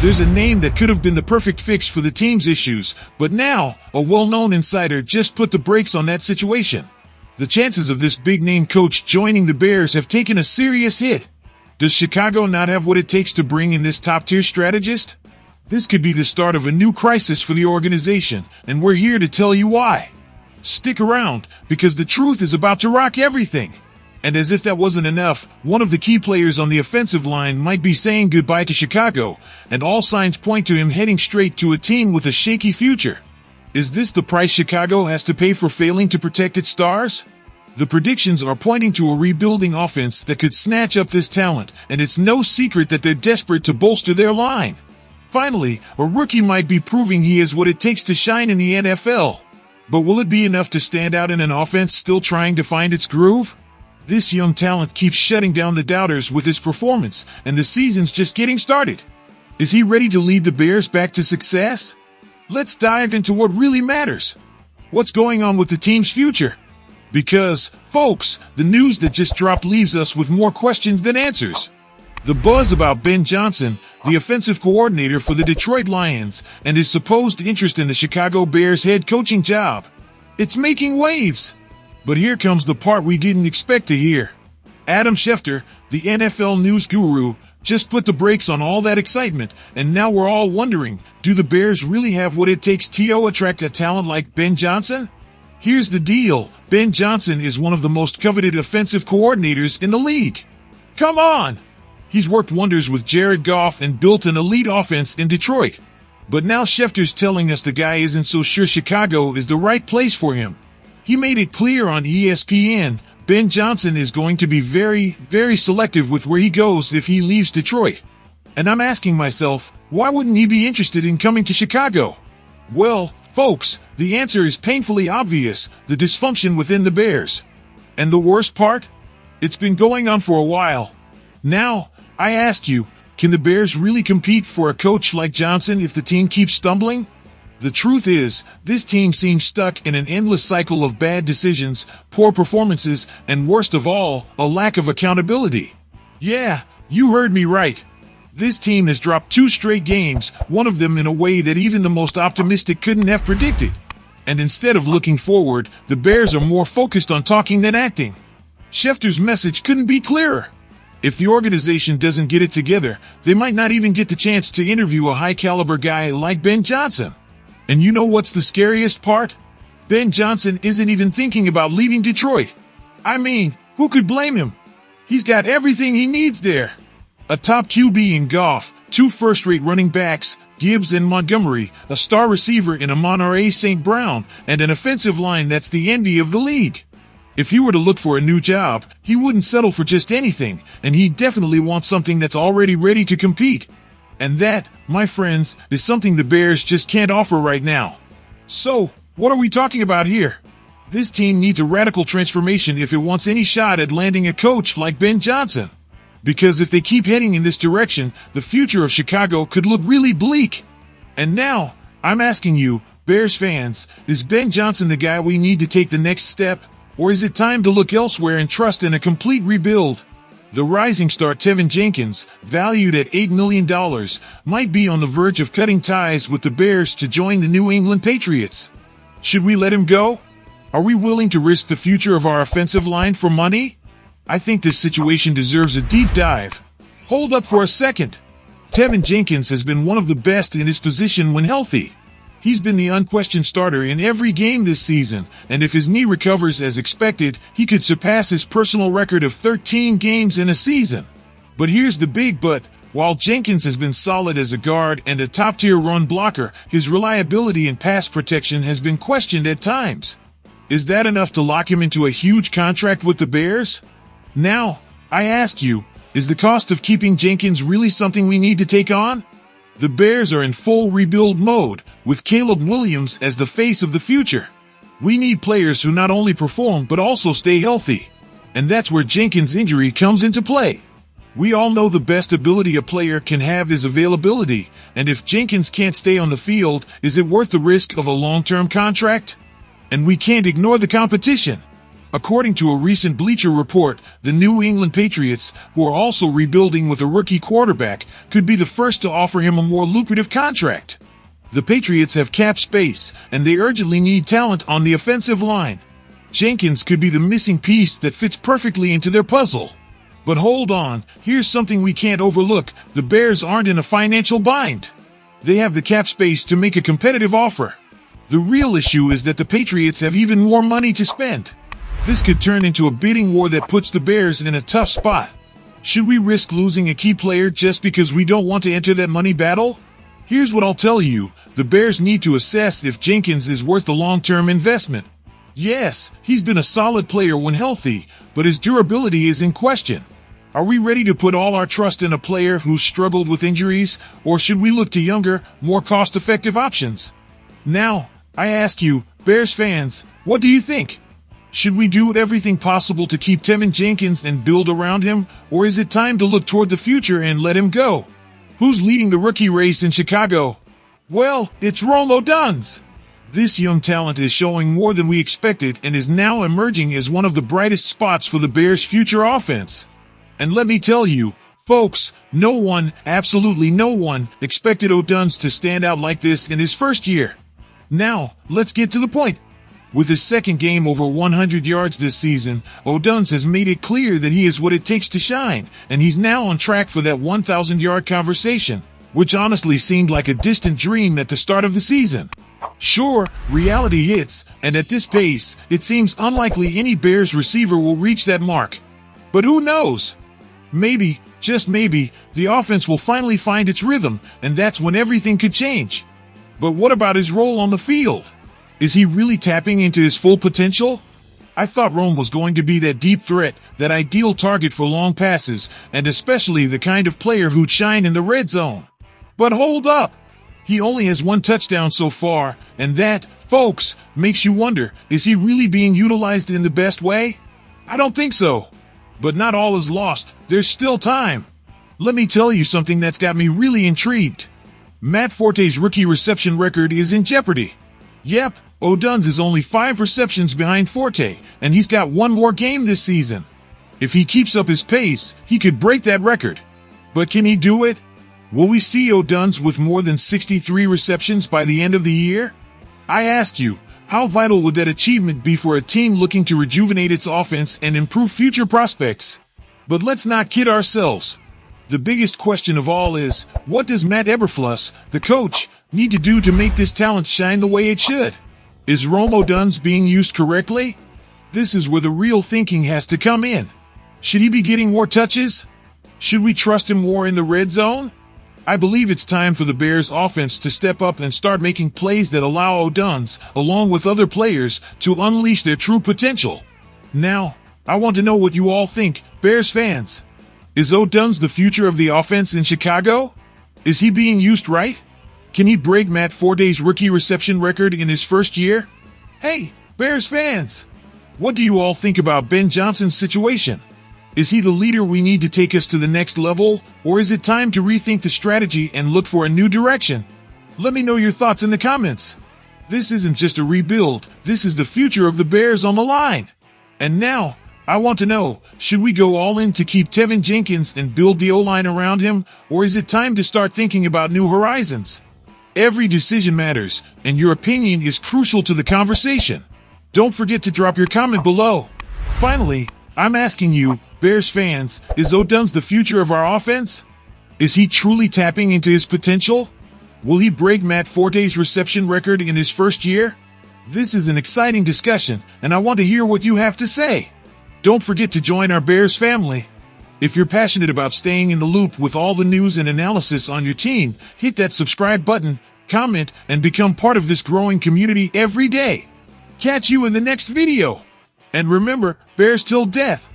There's a name that could have been the perfect fix for the team's issues, but now, a well-known insider just put the brakes on that situation. The chances of this big-name coach joining the Bears have taken a serious hit. Does Chicago not have what it takes to bring in this top-tier strategist? This could be the start of a new crisis for the organization, and we're here to tell you why. Stick around, because the truth is about to rock everything. And as if that wasn't enough, one of the key players on the offensive line might be saying goodbye to Chicago, and all signs point to him heading straight to a team with a shaky future. Is this the price Chicago has to pay for failing to protect its stars? The predictions are pointing to a rebuilding offense that could snatch up this talent, and it's no secret that they're desperate to bolster their line. Finally, a rookie might be proving he has what it takes to shine in the NFL. But will it be enough to stand out in an offense still trying to find its groove? This young talent keeps shutting down the doubters with his performance, and the season's just getting started. Is he ready to lead the Bears back to success? Let's dive into what really matters. What's going on with the team's future? Because, folks, the news that just dropped leaves us with more questions than answers. The buzz about Ben Johnson, the offensive coordinator for the Detroit Lions, and his supposed interest in the Chicago Bears head coaching job. It's making waves. But here comes the part we didn't expect to hear. Adam Schefter, the NFL news guru, just put the brakes on all that excitement, and now we're all wondering, do the Bears really have what it takes to attract a talent like Ben Johnson? Here's the deal, Ben Johnson is one of the most coveted offensive coordinators in the league. Come on! He's worked wonders with Jared Goff and built an elite offense in Detroit. But now Schefter's telling us the guy isn't so sure Chicago is the right place for him. He made it clear on ESPN, Ben Johnson is going to be very, very selective with where he goes if he leaves Detroit. And I'm asking myself, why wouldn't he be interested in coming to Chicago? Well, folks, the answer is painfully obvious, the dysfunction within the Bears. And the worst part? It's been going on for a while. Now, I ask you, can the Bears really compete for a coach like Johnson if the team keeps stumbling? The truth is, this team seems stuck in an endless cycle of bad decisions, poor performances, and worst of all, a lack of accountability. Yeah, you heard me right. This team has dropped 2 straight games, one of them in a way that even the most optimistic couldn't have predicted. And instead of looking forward, the Bears are more focused on talking than acting. Schefter's message couldn't be clearer. If the organization doesn't get it together, they might not even get the chance to interview a high-caliber guy like Ben Johnson. And you know what's the scariest part? Ben Johnson isn't even thinking about leaving Detroit. I mean, who could blame him? He's got everything he needs there. A top QB in Goff, 2 first-rate running backs, Gibbs and Montgomery, a star receiver in Amon-Ra St. Brown, and an offensive line that's the envy of the league. If he were to look for a new job, he wouldn't settle for just anything, and he'd definitely want something that's already ready to compete. And that, my friends, is something the Bears just can't offer right now. So, what are we talking about here? This team needs a radical transformation if it wants any shot at landing a coach like Ben Johnson. Because if they keep heading in this direction, the future of Chicago could look really bleak. And now, I'm asking you, Bears fans, is Ben Johnson the guy we need to take the next step? Or is it time to look elsewhere and trust in a complete rebuild? The rising star Teven Jenkins, valued at $8 million, might be on the verge of cutting ties with the Bears to join the New England Patriots. Should we let him go? Are we willing to risk the future of our offensive line for money? I think this situation deserves a deep dive. Hold up for a second. Teven Jenkins has been one of the best in his position when healthy. He's been the unquestioned starter in every game this season, and if his knee recovers as expected, he could surpass his personal record of 13 games in a season. But here's the big but. While Jenkins has been solid as a guard and a top-tier run blocker, his reliability in pass protection has been questioned at times. Is that enough to lock him into a huge contract with the Bears? Now, I ask you, is the cost of keeping Jenkins really something we need to take on? The Bears are in full rebuild mode, with Caleb Williams as the face of the future. We need players who not only perform but also stay healthy. And that's where Jenkins' injury comes into play. We all know the best ability a player can have is availability, and if Jenkins can't stay on the field, is it worth the risk of a long-term contract? And we can't ignore the competition. According to a recent Bleacher Report, the New England Patriots, who are also rebuilding with a rookie quarterback, could be the first to offer him a more lucrative contract. The Patriots have cap space, and they urgently need talent on the offensive line. Jenkins could be the missing piece that fits perfectly into their puzzle. But hold on, here's something we can't overlook. The Bears aren't in a financial bind. They have the cap space to make a competitive offer. The real issue is that the Patriots have even more money to spend. This could turn into a bidding war that puts the Bears in a tough spot. Should we risk losing a key player just because we don't want to enter that money battle? Here's what I'll tell you. The Bears need to assess if Jenkins is worth the long-term investment. Yes, he's been a solid player when healthy, but his durability is in question. Are we ready to put all our trust in a player who's struggled with injuries, or should we look to younger, more cost-effective options? Now, I ask you, Bears fans, what do you think? Should we do everything possible to keep Teven Jenkins and build around him, or is it time to look toward the future and let him go? Who's leading the rookie race in Chicago? Well, it's Rome Odunze. This young talent is showing more than we expected and is now emerging as one of the brightest spots for the Bears' future offense. And let me tell you, folks, no one, absolutely no one, expected Odunze to stand out like this in his first year. Now, let's get to the point. With his second game over 100 yards this season, Odunze has made it clear that he is what it takes to shine, and he's now on track for that 1,000-yard conversation, which honestly seemed like a distant dream at the start of the season. Sure, reality hits, and at this pace, it seems unlikely any Bears receiver will reach that mark. But who knows? Maybe, just maybe, the offense will finally find its rhythm, and that's when everything could change. But what about his role on the field? Is he really tapping into his full potential? I thought Rome was going to be that deep threat, that ideal target for long passes, and especially the kind of player who'd shine in the red zone. But hold up! He only has one touchdown so far, and that, folks, makes you wonder, is he really being utilized in the best way? I don't think so. But not all is lost, there's still time. Let me tell you something that's got me really intrigued. Matt Forte's rookie reception record is in jeopardy. Yep, Odunze is only 5 receptions behind Forte, and he's got one more game this season. If he keeps up his pace, he could break that record. But can he do it? Will we see Odunze with more than 63 receptions by the end of the year? I ask you, how vital would that achievement be for a team looking to rejuvenate its offense and improve future prospects? But let's not kid ourselves. The biggest question of all is, what does Matt Eberflus, the coach, need to do to make this talent shine the way it should? Is Rome Odunze being used correctly? This is where the real thinking has to come in. Should he be getting more touches? Should we trust him more in the red zone? I believe it's time for the Bears offense to step up and start making plays that allow Odunze, along with other players, to unleash their true potential. Now, I want to know what you all think, Bears fans. Is Odunze the future of the offense in Chicago? Is he being used right? Can he break Matt Forte's rookie reception record in his first year? Hey, Bears fans! What do you all think about Ben Johnson's situation? Is he the leader we need to take us to the next level, or is it time to rethink the strategy and look for a new direction? Let me know your thoughts in the comments. This isn't just a rebuild, this is the future of the Bears on the line. And now, I want to know, should we go all in to keep Teven Jenkins and build the O-line around him, or is it time to start thinking about new horizons? Every decision matters, and your opinion is crucial to the conversation. Don't forget to drop your comment below. Finally, I'm asking you, Bears fans, is Odunze the future of our offense? Is he truly tapping into his potential? Will he break Matt Forte's reception record in his first year? This is an exciting discussion, and I want to hear what you have to say. Don't forget to join our Bears family. If you're passionate about staying in the loop with all the news and analysis on your team, hit that subscribe button, comment, and become part of this growing community every day. Catch you in the next video. And remember, Bears till death.